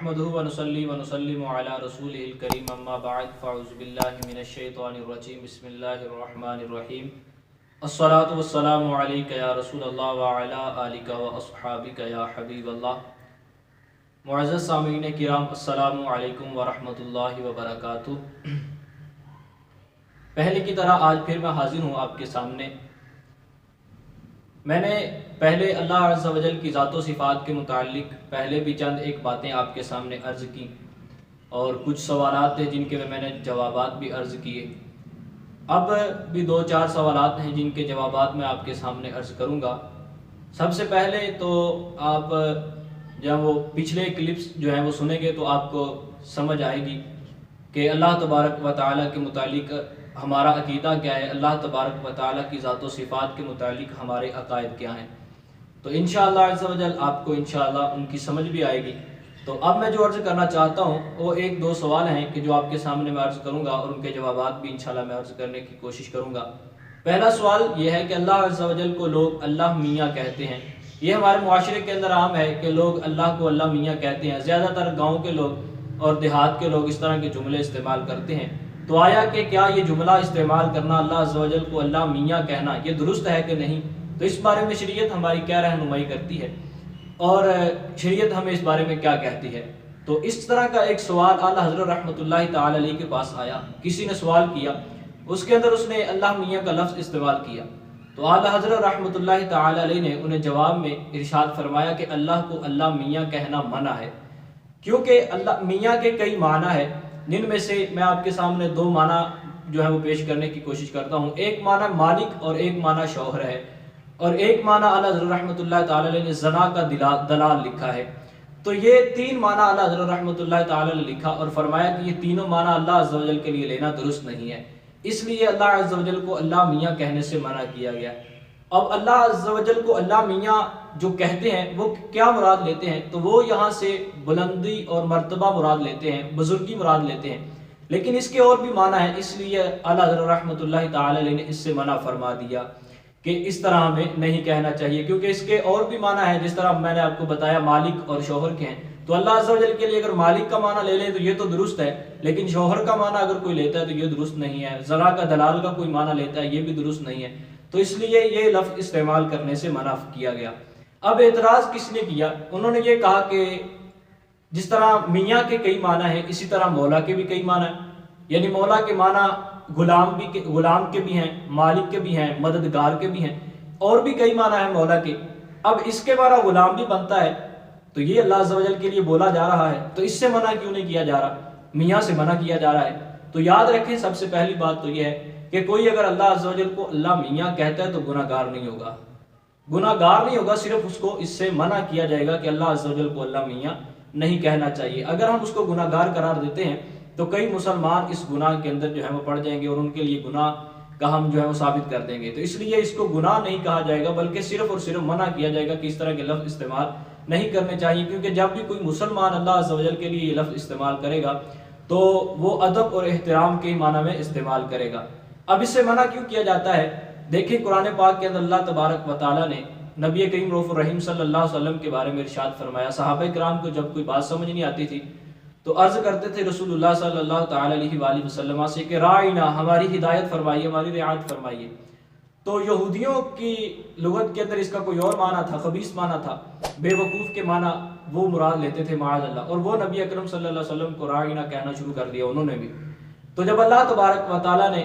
نحمده ونصلي ونسلم على رسوله الكريم اما بعد فاعوذ بالله من الشيطان الرجيم بسم الله الرحمن الرحيم الصلاة والسلام عليك يا رسول الله وعلى آلك واصحابك يا حبيب الله. معزز سامعین کرام، السلام علیکم ورحمۃ اللہ وبرکاتہ. پہلے کی طرح آج پھر میں حاضر ہوں آپ کے سامنے. میں نے پہلے اللہ عز و جل کی ذات و صفات کے متعلق پہلے بھی چند ایک باتیں آپ کے سامنے عرض کی اور کچھ سوالات تھے جن کے میں نے جوابات بھی عرض کیے. اب بھی 2-4 سوالات ہیں جن کے جوابات میں آپ کے سامنے عرض کروں گا. سب سے پہلے تو آپ جب وہ پچھلے کلپس جو ہیں وہ سنیں گے تو آپ کو سمجھ آئے گی کہ اللہ تبارک و تعالیٰ کے متعلق ہمارا عقیدہ کیا ہے، اللہ تبارک و تعالیٰ کی ذات و صفات کے متعلق ہمارے عقائد کیا ہیں. تو انشاءاللہ عز و جل آپ کو انشاءاللہ ان کی سمجھ بھی آئے گی. تو اب میں جو عرض کرنا چاہتا ہوں وہ 1-2 سوال ہیں کہ جو آپ کے سامنے میں عرض کروں گا اور ان کے جوابات بھی انشاءاللہ میں عرض کرنے کی کوشش کروں گا. پہلا سوال یہ ہے کہ اللہ عز و جل کو لوگ اللہ میاں کہتے ہیں. یہ ہمارے معاشرے کے اندر عام ہے کہ لوگ اللہ کو اللہ میاں کہتے ہیں. زیادہ تر گاؤں کے لوگ اور دیہات کے لوگ اس طرح کے جملے استعمال کرتے ہیں. تو آیا کہ کیا یہ جملہ استعمال کرنا، اللہ عز و جل کو اللہ میاں کہنا، یہ درست ہے کہ نہیں؟ تو اس بارے میں شریعت ہماری کیا رہنمائی کرتی ہے اور شریعت ہمیں اس بارے میں کیا کہتی ہے؟ تو اس طرح کا ایک سوال اعلیٰ حضرت رحمۃ اللہ تعالی علیہ کے پاس آیا. کسی نے سوال کیا، اس کے اندر اس نے اللہ میاں کا لفظ استعمال کیا. تو اعلیٰ حضرت رحمۃ اللہ تعالی علیہ نے انہیں جواب میں ارشاد فرمایا کہ اللہ کو اللہ میاں کہنا منع ہے، کیونکہ اللہ میاں کے کئی معنی ہے جن میں سے میں آپ کے سامنے 2 معنی جو ہے وہ پیش کرنے کی کوشش کرتا ہوں. ایک معنی مالک اور ایک معنی شوہر ہے، اور ایک معنی اعلیٰ حضرت رحمۃ اللہ تعالی علیہ نے زنا کا دلال لکھا ہے. تو یہ 3 معنی اعلیٰ حضرت رحمۃ اللہ تعالی علیہ نے لکھا اور فرمایا کہ یہ تینوں معنی اللہ عز و جل کے لیے لینا درست نہیں ہے، اس لیے اللہ عز و جل کو اللہ میاں کہنے سے منع کیا گیا. اب اللہ عز و جل کو اللہ میاں جو کہتے ہیں وہ کیا مراد لیتے ہیں؟ تو وہ یہاں سے بلندی اور مرتبہ مراد لیتے ہیں، بزرگی مراد لیتے ہیں. لیکن اس کے اور بھی معنی ہیں، اس لیے اعلیٰ حضرت رحمۃ اللہ تعالی علیہ نے اس سے منع فرما دیا کہ اس طرح ہمیں نہیں کہنا چاہیے، کیونکہ اس کے اور بھی معنی ہیں جس طرح میں نے آپ کو بتایا مالک اور شوہر کے ہیں. تو اللہ عز و جل کے لیے اگر مالک کا معنی لے لیں تو یہ تو درست ہے، لیکن شوہر کا معنی اگر کوئی لیتا ہے تو یہ درست نہیں ہے. زنا کا دلال کا کوئی معنی لیتا ہے یہ بھی درست نہیں ہے. تو اس لیے یہ لفظ استعمال کرنے سے منع کیا گیا. اب اعتراض کس نے کیا؟ انہوں نے یہ کہا کہ جس طرح میاں کے کئی معنی ہیں اسی طرح مولا کے بھی کئی معنی ہیں. یعنی مولا کے معنی غلام کے بھی ہیں، مالک کے بھی ہیں، مددگار کے بھی ہیں، اور بھی کئی معنی ہیں مولا کے. اب اس کے معنی غلام بھی بنتا ہے، تو یہ اللہ عز و جل کے لیے بولا جا رہا ہے، تو اس سے منع کیوں نہیں کیا جا رہا؟ میاں سے منع کیا جا رہا ہے. تو یاد رکھیں سب سے پہلی بات تو یہ ہے کہ کوئی اگر اللہ عز و جل کو اللہ میاں کہتا ہے تو گناہ گار نہیں ہوگا. گناہ گار نہیں ہوگا، صرف اس کو اس سے منع کیا جائے گا کہ اللہ عز و جل کو اللہ میاں نہیں کہنا چاہیے. اگر ہم اس کو گناہ گار قرار دیتے ہیں تو کئی مسلمان اس گناہ کے اندر جو ہے وہ پڑ جائیں گے اور ان کے لیے گناہ کا ہم جو ہے وہ ثابت کر دیں گے. تو اس لیے اس کو گناہ نہیں کہا جائے گا، بلکہ صرف اور صرف منع کیا جائے گا کہ اس طرح کے لفظ استعمال نہیں کرنے چاہیے. کیونکہ جب بھی کوئی مسلمان اللہ عز و جل کے لیے یہ لفظ استعمال کرے گا تو وہ ادب اور احترام کے معنی میں استعمال کرے گا. اب اس سے منع کیوں کیا جاتا ہے؟ دیکھیں قرآن پاک کے اندر اللہ تبارک و تعالیٰ نے نبی کریم رؤوف الرحیم صلی اللہ علیہ وسلم کے بارے میں ارشاد فرمایا. صحابہ کرام کو جب کوئی بات سمجھ نہیں آتی تھی تو عرض کرتے تھے رسول اللہ صلی اللہ تعالی علیہ وآلہ وسلم سے کہ راعنا، ہماری ہدایت فرمائیے، ہماری رعایت فرمائیے. تو یہودیوں کی لغت کے اندر اس کا کوئی اور معنی تھا، خبیث معنی تھا، بے وقوف کے معنی وہ مراد لیتے تھے معاذ اللہ، اور وہ نبی اکرم صلی اللہ علیہ وسلم کو راعنا کہنا شروع کر دیا انہوں نے بھی. تو جب اللہ تبارک و تعالیٰ نے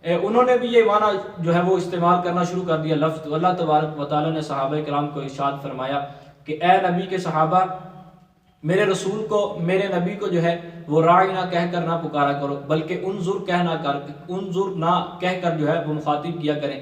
انہوں نے بھی یہ معنی جو ہے وہ استعمال کرنا شروع کر دیا لفظ، تو اللہ تبارک و تعالیٰ نے صحابہ کرام کو ارشاد فرمایا کہ اے نبی کے صحابہ، میرے رسول کو، میرے نبی کو جو ہے وہ راعنا کہہ کر نہ پکارا کرو، بلکہ انظر نہ کہہ کر جو ہے وہ مخاطب کیا کریں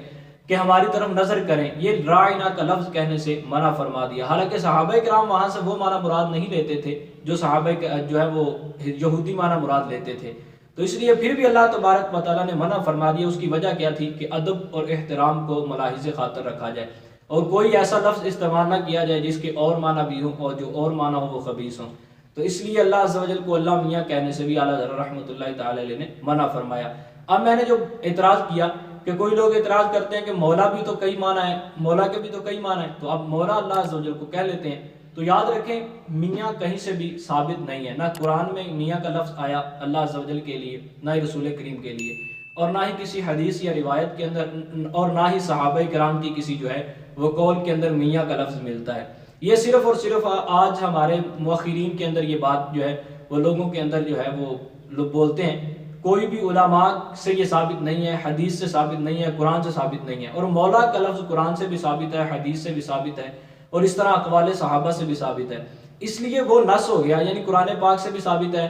کہ ہماری طرف نظر کریں. یہ راعنا کا لفظ کہنے سے منع فرما دیا. حالانکہ صحابہ کرام وہاں سے وہ معنی مراد نہیں لیتے تھے جو صحابہ جو ہے وہ یہودی معنی مراد لیتے تھے. تو اس لیے پھر بھی اللہ تبارک و تعالیٰ نے منع فرما دیا. اس کی وجہ کیا تھی کہ ادب اور احترام کو ملاحظ خاطر رکھا جائے اور کوئی ایسا لفظ استعمال نہ کیا جائے جس کے اور معنی بھی ہوں اور جو اور معنی ہو وہ خبیث ہوں. تو اس لیے اللہ عز و جل کو اللہ میاں کہنے سے بھی اعلیٰ حضرت رحمۃ اللہ تعالی علیہ نے منع فرمایا. اب میں نے جو اعتراض کیا کہ کوئی لوگ اعتراض کرتے ہیں کہ مولا بھی تو کئی معنی ہے، مولا کے بھی تو کئی معنی ہیں، تو اب مولا اللہ عز و جل کو کہہ لیتے ہیں. تو یاد رکھیں میاں کہیں سے بھی ثابت نہیں ہے، نہ قرآن میں میاں کا لفظ آیا اللہ عز و جل کے لیے، نہ ہی رسول کریم کے لیے، اور نہ ہی کسی حدیث یا روایت کے اندر، اور نہ ہی صحابہ کرام کی کسی جو ہے وہ قول کے اندر میاں کا لفظ ملتا ہے۔ یہ صرف اور صرف آج ہمارے مؤخرین کے اندر یہ بات جو ہے وہ لوگوں کے اندر جو ہے وہ لوگ بولتے ہیں، کوئی بھی علماء سے یہ ثابت نہیں ہے، حدیث سے ثابت نہیں ہے، قرآن سے ثابت نہیں ہے۔ اور مولا کا لفظ قرآن سے بھی ثابت ہے، حدیث سے بھی ثابت ہے، اور اس طرح اقوال صحابہ سے بھی ثابت ہے، اس لیے وہ نص ہو گیا، یعنی قرآن پاک سے بھی ثابت ہے،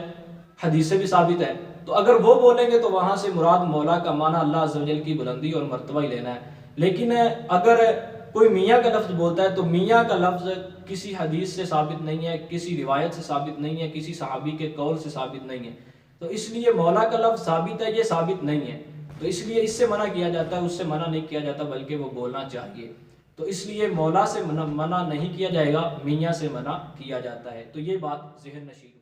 حدیث سے بھی ثابت ہے۔ تو اگر وہ بولیں گے تو وہاں سے مراد مولا کا معنی اللہ عز و جل کی بلندی اور مرتبہ ہی لینا ہے۔ لیکن اگر کوئی میاں کا لفظ بولتا ہے تو میاں کا لفظ کسی حدیث سے ثابت نہیں ہے، کسی روایت سے ثابت نہیں ہے، کسی صحابی کے قول سے ثابت نہیں ہے، تو اس لیے مولا کا لفظ ثابت ہے، یہ ثابت نہیں ہے، تو اس لیے اس سے منع کیا جاتا ہے، اس سے منع نہیں کیا جاتا، بلکہ وہ بولنا چاہیے۔ تو اس لیے مولا سے منع نہیں کیا جائے گا، میاں سے منع کیا جاتا ہے۔ تو یہ بات ذہن نشین